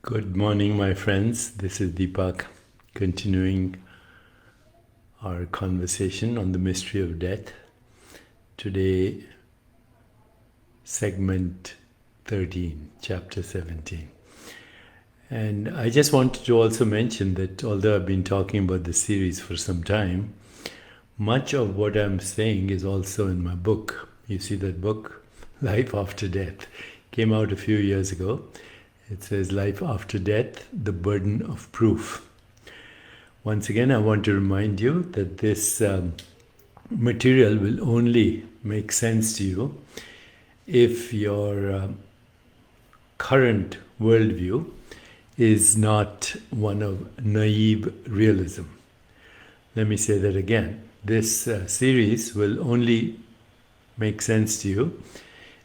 Good morning, my friends. This is Deepak, continuing our conversation on the mystery of death. Today, segment 13, chapter 17. And I just wanted to also mention that although I've been talking about this series for some time, much of what I'm saying is also in my book. You see that book, Life After Death, came out a few years ago. It says Life After Death, The Burden of Proof. Once again, I want to remind you that this material will only make sense to you if your current worldview is not one of naive realism. Let me say that again. This series will only make sense to you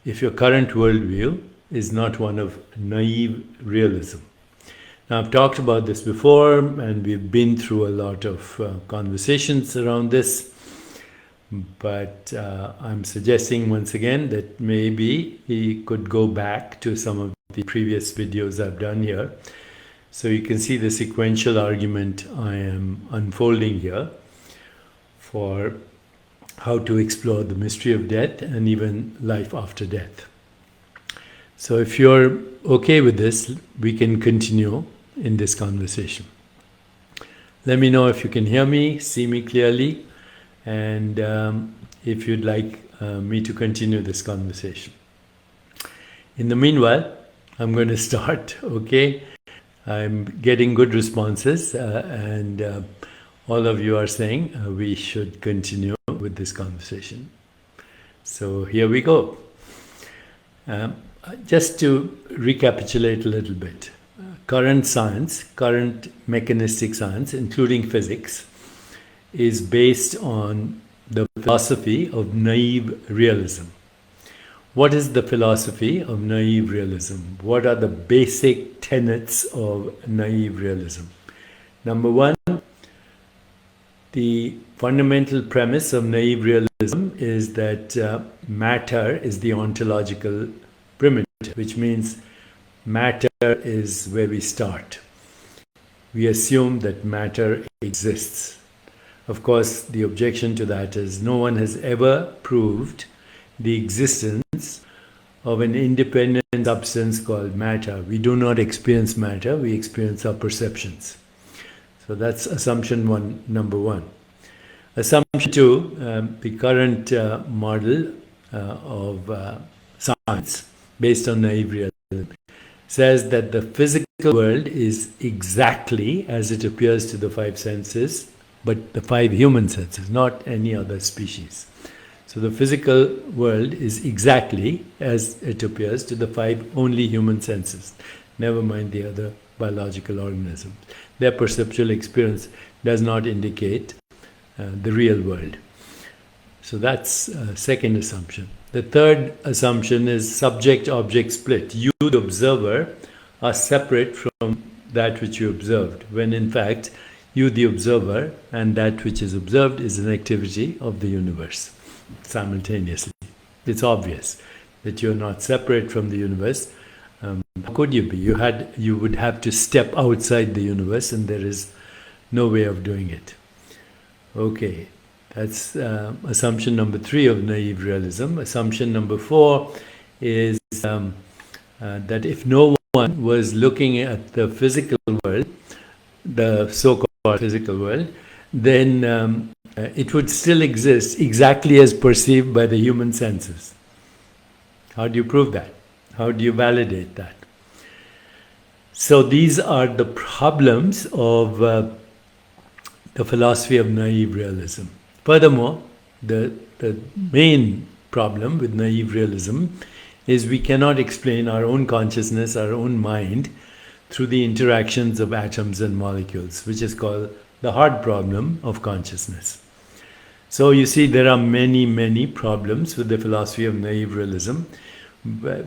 if your current worldview is not one of naive realism. Now, I've talked about this before, and we've been through a lot of conversations around this, but I'm suggesting once again that maybe we could go back to some of the previous videos I've done here, so you can see the sequential argument I am unfolding here for how to explore the mystery of death and even life after death. So if you're okay with this, we can continue in this conversation. Let me know if you can hear me, see me clearly, and if you'd like me to continue this conversation. In the meanwhile, I'm going to start, okay? I'm getting good responses, and all of you are saying we should continue with this conversation. So here we go. Just to recapitulate a little bit, current science, current mechanistic science, including physics, is based on the philosophy of naive realism. What is the philosophy of naive realism? What are the basic tenets of naive realism? Number one, the fundamental premise of naive realism is that matter is the ontological primitive, which means matter is where we start. We assume that matter exists. Of course, the objection to that is no one has ever proved the existence of an independent substance called matter. We do not experience matter, we experience our perceptions. So that's assumption number one. Assumption two, the current model of science based on naive realism says that the physical world is exactly as it appears to the five senses, but the five human senses, not any other species. So the physical world is exactly as it appears to the five only human senses, never mind the other biological organisms. Their perceptual experience does not indicate the real world. So that's second assumption. The third assumption is subject-object split. You, the observer, are separate from that which you observed, when in fact, you, the observer, and that which is observed is an activity of the universe simultaneously. It's obvious that you're not separate from the universe. How could you be? You would have to step outside the universe, and there is no way of doing it. Okay. That's assumption number three of naive realism. Assumption number four is that if no one was looking at the physical world, the so-called physical world, then it would still exist exactly as perceived by the human senses. How do you prove that? How do you validate that? So these are the problems of the philosophy of naive realism. Furthermore, the main problem with naive realism is we cannot explain our own consciousness, our own mind, through the interactions of atoms and molecules, which is called the hard problem of consciousness. So you see, there are many, many problems with the philosophy of naive realism,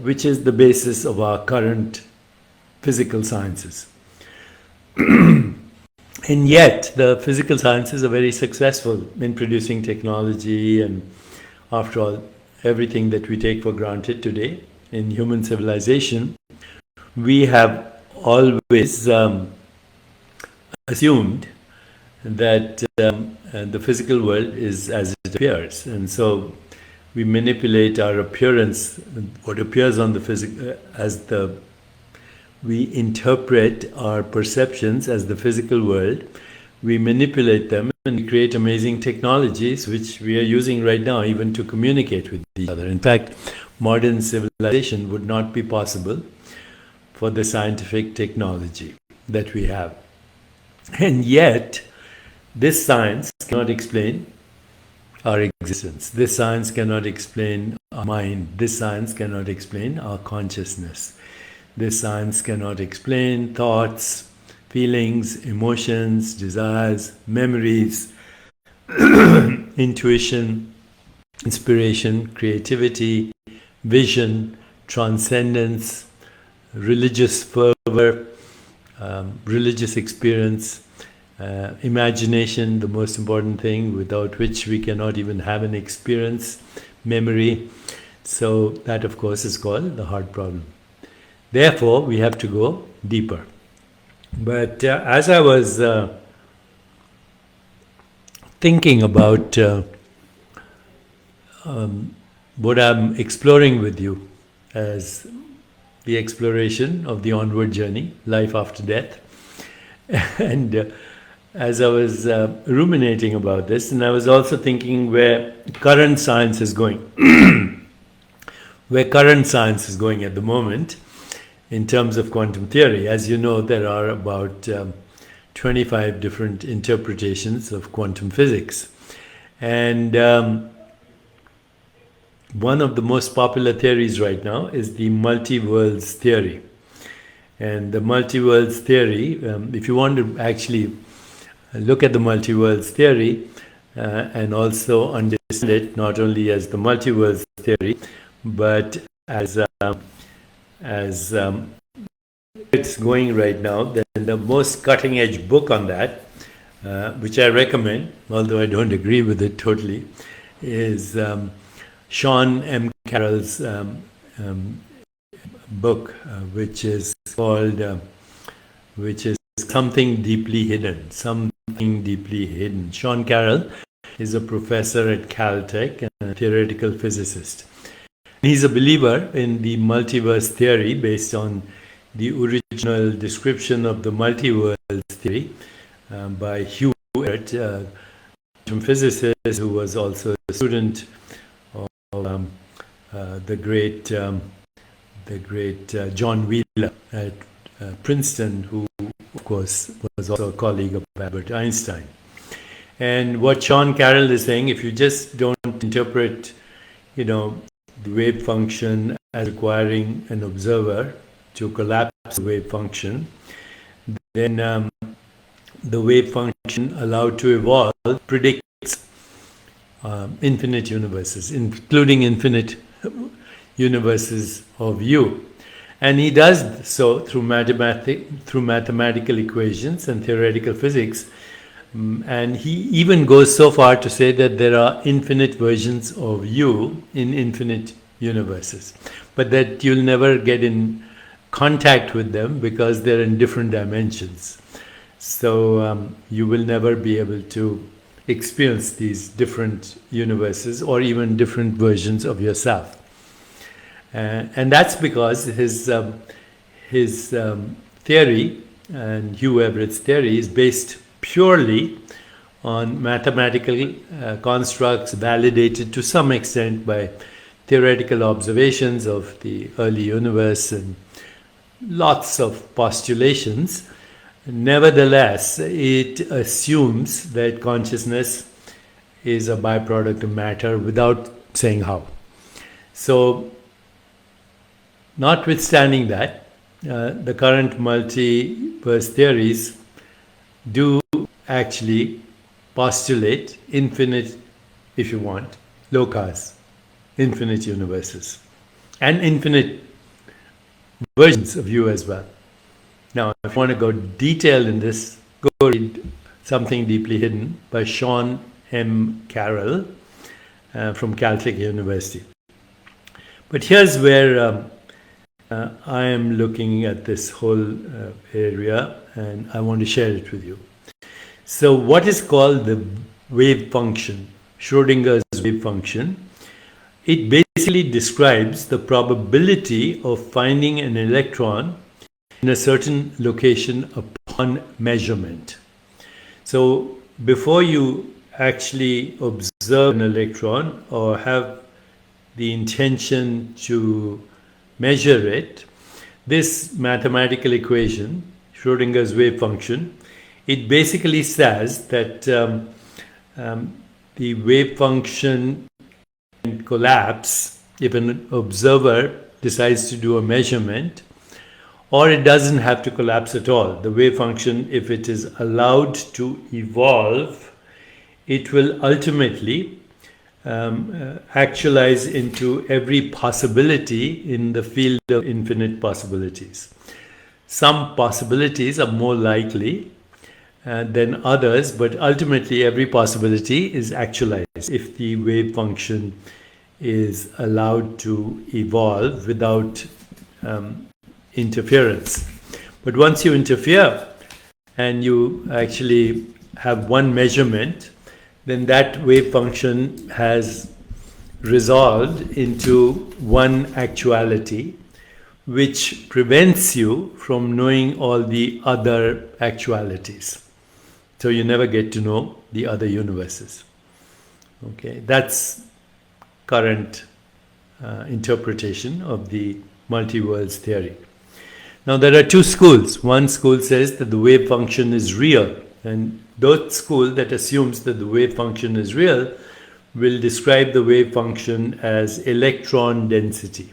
which is the basis of our current physical sciences. And yet, the physical sciences are very successful in producing technology, and after all, everything that we take for granted today in human civilization, we have always assumed that the physical world is as it appears, and so we manipulate our appearance, what appears on the physical, we interpret our perceptions as the physical world. We manipulate them and we create amazing technologies which we are using right now even to communicate with each other. In fact, modern civilization would not be possible for the scientific technology that we have. And yet, this science cannot explain our existence. This science cannot explain our mind. This science cannot explain our consciousness. This science cannot explain thoughts, feelings, emotions, desires, memories, intuition, inspiration, creativity, vision, transcendence, religious fervor, religious experience, imagination, the most important thing, without which we cannot even have an experience, memory. So that, of course, is called the heart problem. Therefore, we have to go deeper. But as I was thinking about what I'm exploring with you as the exploration of the onward journey, life after death, and as I was ruminating about this, and I was also thinking where current science is going, where current science is going at the moment in terms of quantum theory. As you know, there are about 25 different interpretations of quantum physics. And one of the most popular theories right now is the multiverse theory. And the multiverse theory, if you want to actually look at the multiverse theory and also understand it not only as the multiverse theory, but as it's going right now, then the most cutting edge book on that, which I recommend, although I don't agree with it totally, is Sean M. Carroll's book, which is called, which is Something Deeply Hidden. Something Deeply Hidden. Sean Carroll is a professor at Caltech and a theoretical physicist. He's a believer in the multiverse theory based on the original description of the multiverse theory by Hugh Everett, a physicist who was also a student of the great John Wheeler at Princeton, who of course was also a colleague of Albert Einstein. And what Sean Carroll is saying, if you just don't interpret, the wave function as requiring an observer to collapse the wave function, then the wave function allowed to evolve predicts infinite universes, including infinite universes of you. And he does so through mathematical equations and theoretical physics. And he even goes so far to say that there are infinite versions of you in infinite universes, but that you'll never get in contact with them because they're in different dimensions. So you will never be able to experience these different universes or even different versions of yourself. And that's because his theory and Hugh Everett's theory is based purely on mathematical constructs validated to some extent by theoretical observations of the early universe and lots of postulations. Nevertheless, it assumes that consciousness is a byproduct of matter without saying how. So, notwithstanding that, the current multiverse theories do actually postulate infinite, if you want, lokas, infinite universes, and infinite versions of you as well. Now, if you want to go detailed in this, go read Something Deeply Hidden by Sean M. Carroll from Caltech University. But here's where I am looking at this whole area and I want to share it with you. So, what is called the wave function, Schrodinger's wave function? It basically describes the probability of finding an electron in a certain location upon measurement. So, before you actually observe an electron or have the intention to measure it, this mathematical equation, Schrodinger's wave function, it basically says that the wave function can collapse if an observer decides to do a measurement, or it doesn't have to collapse at all. The wave function, if it is allowed to evolve, it will ultimately actualize into every possibility in the field of infinite possibilities. Some possibilities are more likely than others, but ultimately every possibility is actualized if the wave function is allowed to evolve without interference. But once you interfere and you actually have one measurement, then that wave function has resolved into one actuality, which prevents you from knowing all the other actualities. So you never get to know the other universes. Okay, that's current interpretation of the multiverse theory. Now there are two schools. One school says that the wave function is real, and that school that assumes that the wave function is real will describe the wave function as electron density,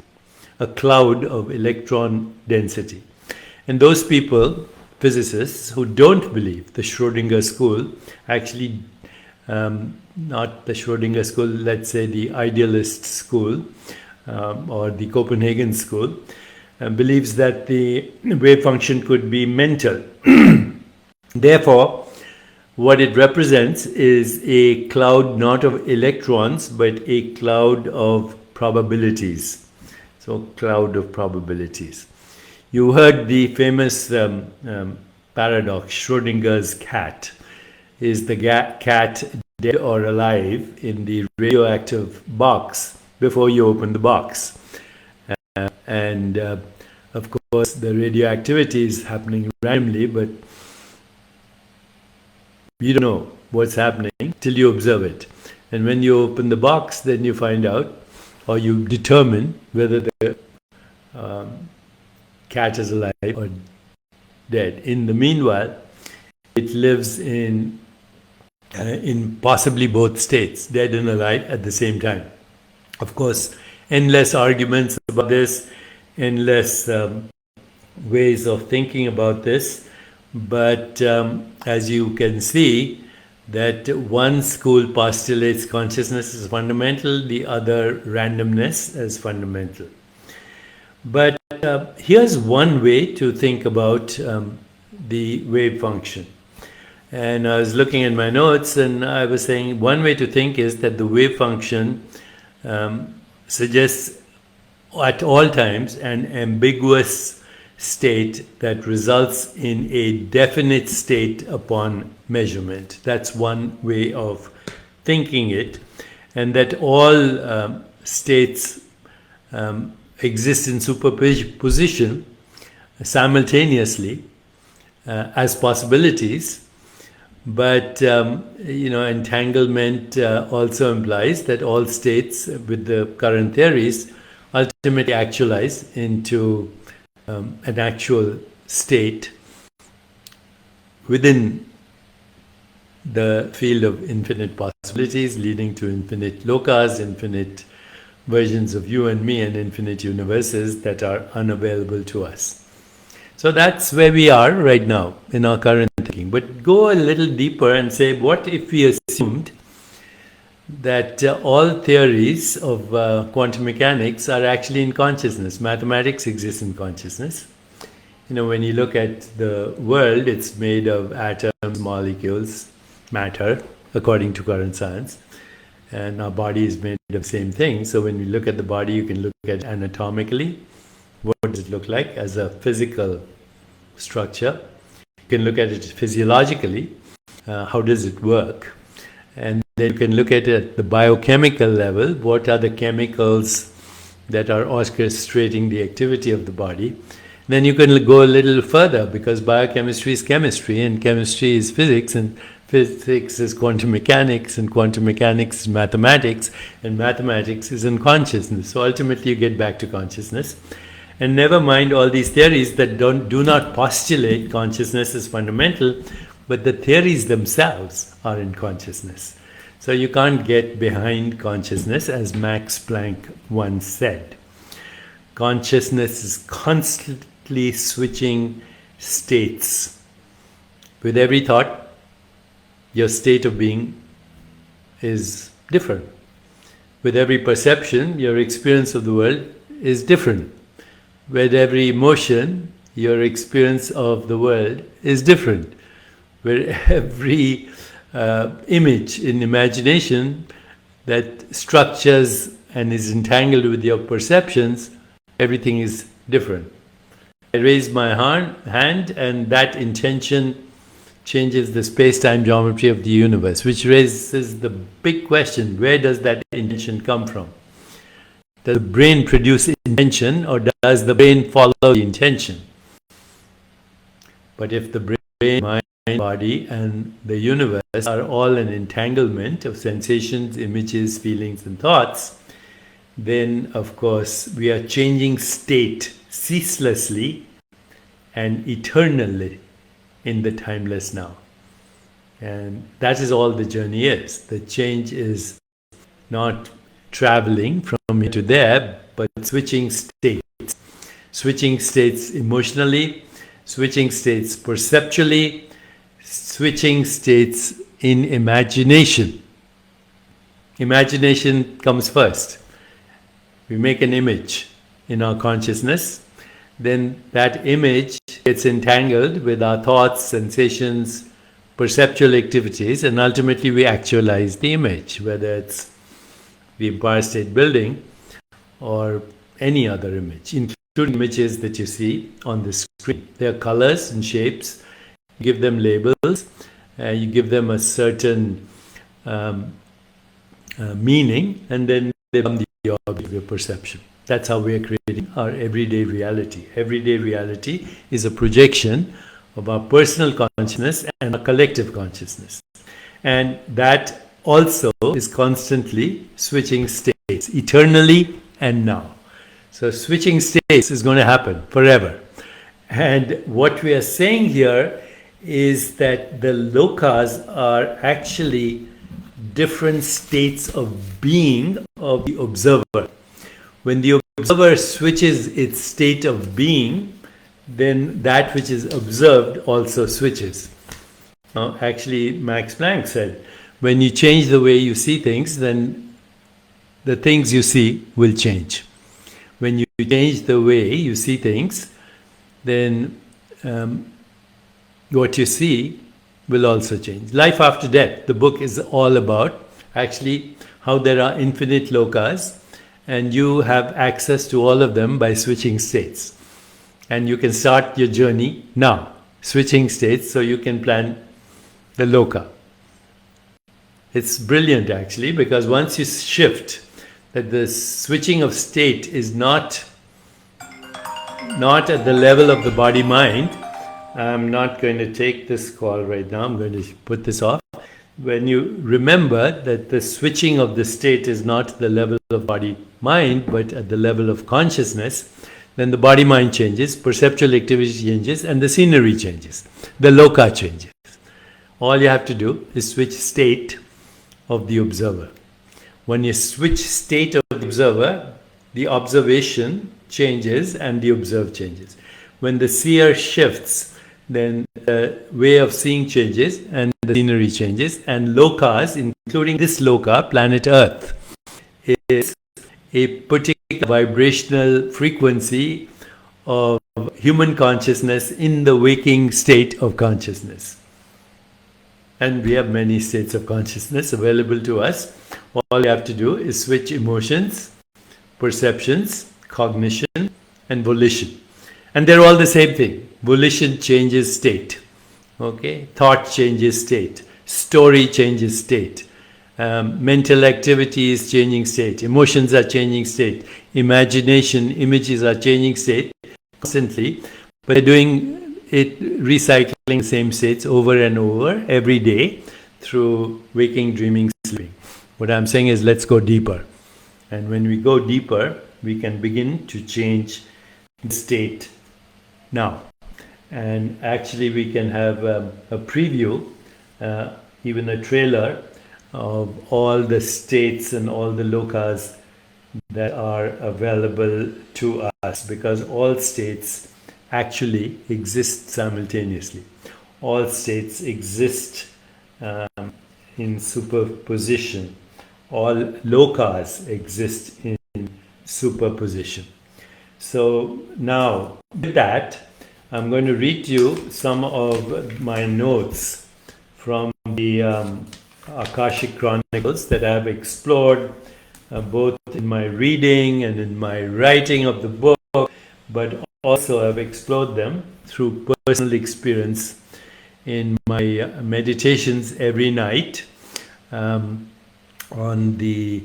a cloud of electron density. And those people, physicists who don't believe the Schrodinger school, actually not the Schrodinger school, let's say the idealist school or the Copenhagen school, believes that the wave function could be mental. Therefore, what it represents is a cloud not of electrons, but a cloud of probabilities. So, cloud of probabilities. You heard the famous paradox, Schrodinger's cat. Is the cat dead or alive in the radioactive box before you open the box? And of course, the radioactivity is happening randomly, but you don't know what's happening till you observe it. And when you open the box, then you find out, or you determine whether the cat is alive or dead. In the meanwhile, it lives in possibly both states, dead and alive at the same time. Of course, endless arguments about this, endless ways of thinking about this. But as you can see, that one school postulates consciousness as fundamental, the other randomness as fundamental. But here's one way to think about the wave function. And I was looking at my notes and I was saying one way to think is that the wave function suggests at all times an ambiguous state that results in a definite state upon measurement. That's one way of thinking it, and that all states exist in superposition simultaneously as possibilities. But entanglement also implies that all states with the current theories ultimately actualize into an actual state within the field of infinite possibilities, leading to infinite lokas, infinite versions of you and me, and infinite universes that are unavailable to us. So that's where we are right now in our current thinking. But go a little deeper and say, what if we assumed that all theories of quantum mechanics are actually in consciousness? Mathematics exists in consciousness. When you look at the world, it's made of atoms, molecules, matter, according to current science. And our body is made of the same thing. So when we look at the body, you can look at it anatomically, What does it look like as a physical structure? You can look at it physiologically. How does it work? And then you can look at it at the biochemical level. What are the chemicals that are orchestrating the activity of the body? Then you can go a little further, because biochemistry is chemistry, and chemistry is physics, and physics is quantum mechanics, and quantum mechanics is mathematics, and mathematics is in consciousness. So ultimately you get back to consciousness. And never mind all these theories that do not postulate consciousness is fundamental, but the theories themselves are in consciousness. So you can't get behind consciousness, as Max Planck once said. Consciousness is constantly switching states. With every thought, your state of being is different. With every perception, your experience of the world is different. With every emotion, your experience of the world is different. With every image in imagination that structures and is entangled with your perceptions, everything is different. I raise my hand, and that intention changes the space-time geometry of the universe, which raises the big question: where does that intention come from? Does the brain produce intention, or does the brain follow the intention? But if the brain, mind, body, and the universe are all an entanglement of sensations, images, feelings, and thoughts, then of course we are changing state ceaselessly and eternally in the timeless now. And that is all the journey is. The change is not traveling from here to there, but switching states. Switching states emotionally, switching states perceptually, switching states in imagination. Imagination comes first. We make an image in our consciousness, then that image gets entangled with our thoughts, sensations, perceptual activities, and ultimately we actualize the image, whether it's the Empire State Building or any other image, including images that you see on the screen. They are colors and shapes. You give them labels, you give them a certain meaning, and then they become the object of your perception. That's how we are creating our everyday reality. Everyday reality is a projection of our personal consciousness and our collective consciousness. And that also is constantly switching states, eternally and now. So switching states is going to happen forever. And what we are saying here is that the lokas are actually different states of being of the observer. When the observer switches its state of being, then that which is observed also switches. Actually, Max Planck said, when you change the way you see things, then the things you see will change. When you change the way you see things, then what you see will also change. Life After Death, the book is all about actually how there are infinite lokas, and you have access to all of them by switching states. And you can start your journey now, switching states, so you can plan the loka. It's brilliant actually, because once you shift, that the switching of state is not at the level of the body-mind. I'm not going to take this call right now, I'm going to put this off. When you remember that the switching of the state is not at the level of body-mind, but at the level of consciousness, then the body-mind changes, perceptual activity changes, and the scenery changes. The loka changes. All you have to do is switch state of the observer. When you switch state of the observer, the observation changes and the observed changes. When the seer shifts, then the way of seeing changes and the scenery changes, and lokas, including this loka, planet Earth, is a particular vibrational frequency of human consciousness in the waking state of consciousness. And we have many states of consciousness available to us. All you have to do is switch emotions, perceptions, cognition, and volition. And they're all the same thing. Volition changes state. Okay? Thought changes state. Story changes state. Mental activity is changing state. Emotions are changing state. Imagination, images are changing state constantly. But they're doing it, recycling the same states over and over every day through waking, dreaming, sleeping. What I'm saying is, let's go deeper. And when we go deeper, we can begin to change the state now. And actually, we can have a preview, even a trailer of all the states and all the lokas that are available to us, because all states actually exist simultaneously. All states exist in superposition. All lokas exist in superposition. So now, with that, I'm going to read you some of my notes from the Akashic Chronicles that I have explored both in my reading and in my writing of the book, but also I've explored them through personal experience in my meditations every night, on the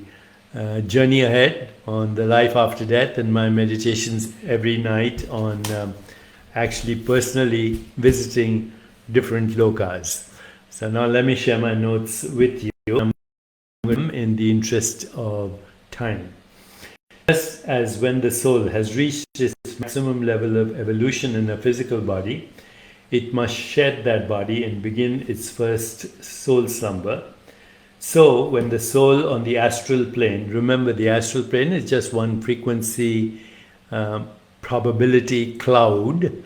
journey ahead, on the life after death, and my meditations every night on actually personally visiting different lokas. So now let me share my notes with you in the interest of time. Just as when the soul has reached its maximum level of evolution in a physical body, it must shed that body and begin its first soul slumber. So when the soul on the astral plane, remember the astral plane is just one frequency probability cloud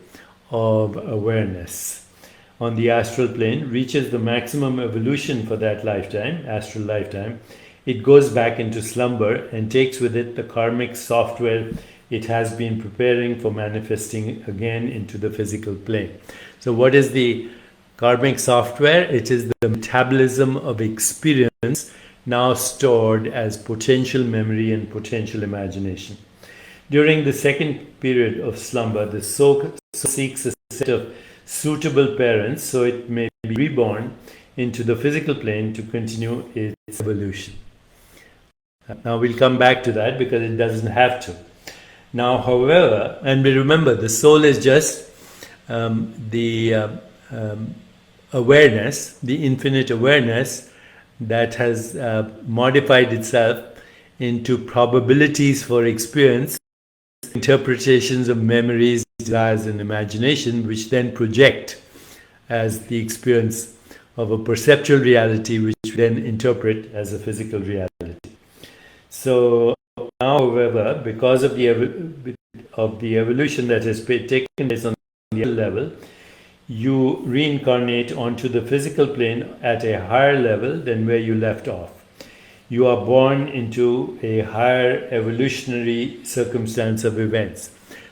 of awareness. On the astral plane reaches the maximum evolution for that lifetime, astral lifetime, it goes back into slumber and takes with it the karmic software it has been preparing for manifesting again into the physical plane. So what is the karmic software? It is the metabolism of experience now stored as potential memory and potential imagination. During the second period of slumber, the soul seeks a set of suitable parents so it may be reborn into the physical plane to continue its evolution. Now we'll come back to that because it doesn't have to. Now, however, and we remember the soul is just the awareness, the infinite awareness that has modified itself into probabilities for experience, interpretations of memories, desires, and imagination, which then project as the experience of a perceptual reality, which we then interpret as a physical reality. So now, however, because of the evolution that has taken place on the level, you reincarnate onto the physical plane at a higher level than where you left off. You are born into a higher evolutionary circumstance of events.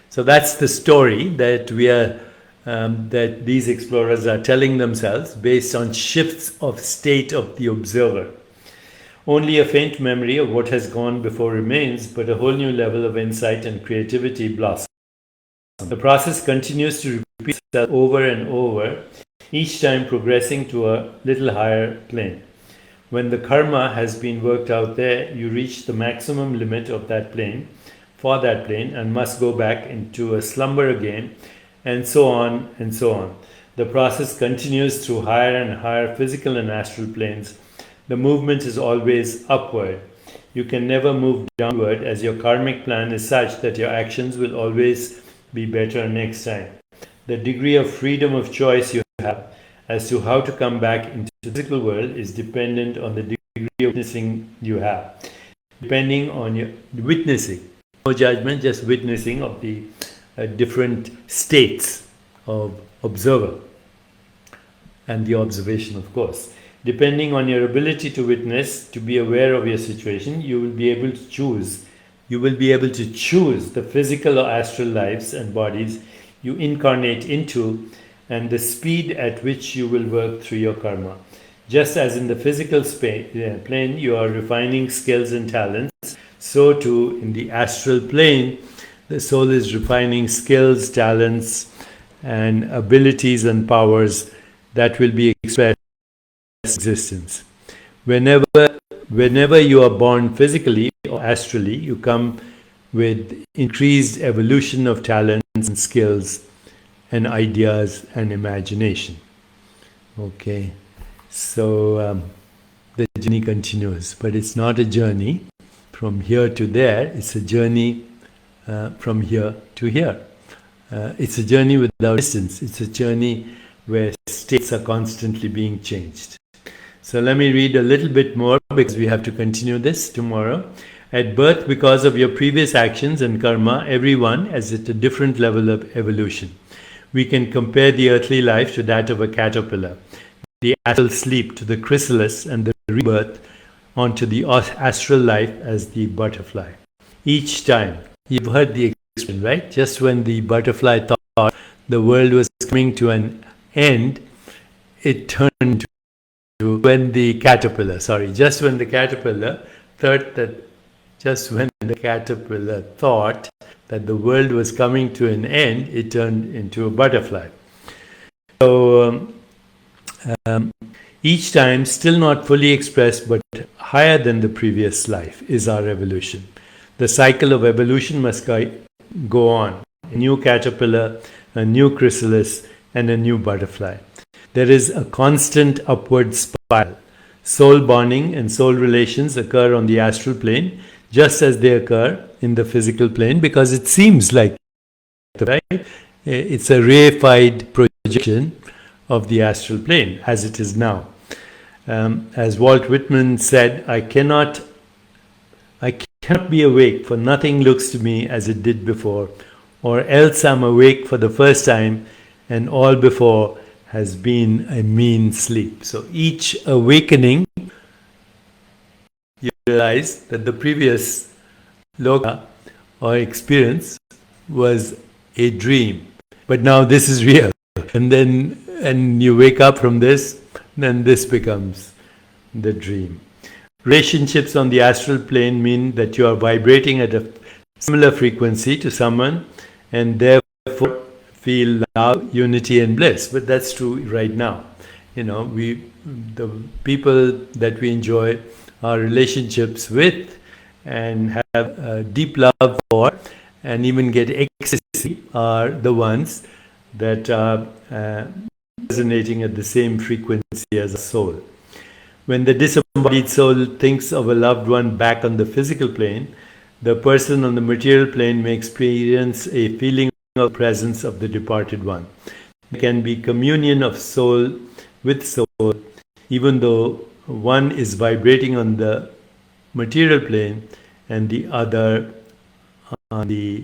So that's the story that we are, that these explorers are telling themselves based on shifts of state of the observer. Only a faint memory of what has gone before remains, but a whole new level of insight and creativity blossoms. The process continues to repeat itself over and over, each time progressing to a little higher plane. When the karma has been worked out there, you reach the maximum limit of that plane, for that plane, and must go back into a slumber again, and so on and so on. The process continues through higher and higher physical and astral planes. The movement is always upward. You can never move downward, as your karmic plan is such that your actions will always be better next time. The degree of freedom of choice you have as to how to come back into the physical world is dependent on the degree of witnessing you have. Depending on your witnessing, no judgment, just witnessing of the different states of observer and the observation, of course. Depending on your ability to witness, to be aware of your situation, you will be able to choose. You will be able to choose the physical or astral lives and bodies you incarnate into and the speed at which you will work through your karma. Just as in the physical plane you are refining skills and talents, so too in the astral plane The soul is refining skills, talents, and abilities and powers that will be expressed in existence. Whenever, whenever you are born physically or astrally, you come with increased evolution of talents and skills and ideas and imagination. Okay, so the journey continues, but it's not a journey from here to there, it's a journey from here to here. It's a journey without distance, it's a journey where states are constantly being changed. So let me read a little bit more because we have to continue this tomorrow. At birth, because of your previous actions and karma, everyone is at a different level of evolution. We can compare the earthly life to that of a caterpillar, the astral sleep to the chrysalis, and the rebirth onto the astral life as the butterfly. Each time, you've heard the expression, right? Just when the butterfly thought the world was coming to an end, it turned to when the caterpillar, just when the caterpillar thought that the world was coming to an end, it turned into a butterfly. So each time, still not fully expressed but higher than the previous life, is our evolution. The cycle of evolution must go on. A new caterpillar, a new chrysalis, and a new butterfly. There is a constant upward spiral. Soul bonding and soul relations occur on the astral plane just as they occur in the physical plane, because it seems like, right? It's a reified projection of the astral plane as it is now. As Walt Whitman said, I cannot be awake, for nothing looks to me as it did before, or else I'm awake for the first time, and all before has been a mean sleep. So each awakening, you realize that the previous loka or experience was a dream, but now this is real. And you wake up from this, then this becomes the dream. Relationships on the astral plane mean that you are vibrating at a similar frequency to someone, and therefore feel love, unity, and bliss. But that's true right now. The people that we enjoy our relationships with and have a deep love for, and even get ecstasy, are the ones that are resonating at the same frequency as a soul. When the disembodied soul thinks of a loved one back on the physical plane, the person on the material plane may experience a feeling of presence of the departed one. There can be communion of soul with soul, even though one is vibrating on the material plane and the other on the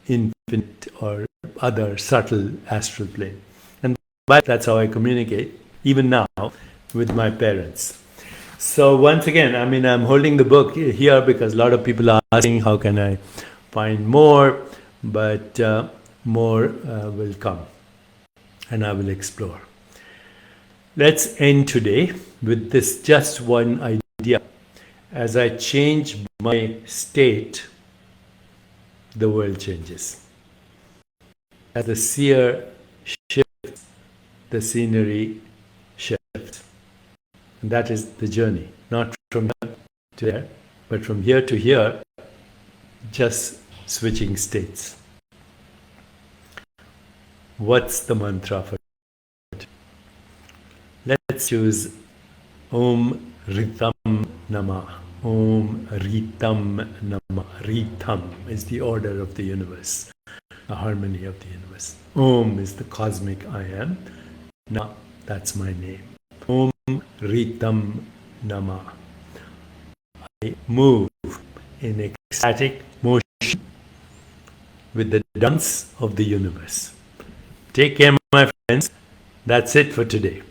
infinite or other subtle astral plane. And that's how I communicate, even now, with my parents. So once again, I'm holding the book here because a lot of people are asking, how can I find more? But more will come, and I will explore. Let's end today with this just one idea. As I change my state, the world changes. As the seer shifts, the scenery shifts. And that is the journey, not from here to there, but from here to here, just switching states. What's the mantra for it? Let's choose Om Ritam Nama. Om Ritam Nama. Ritam is the order of the universe, the harmony of the universe. Om is the cosmic I am. Nama, that's my name. Om Ritam Nama. I move in ecstatic motion with the dance of the universe. Take care, my friends. That's it for today.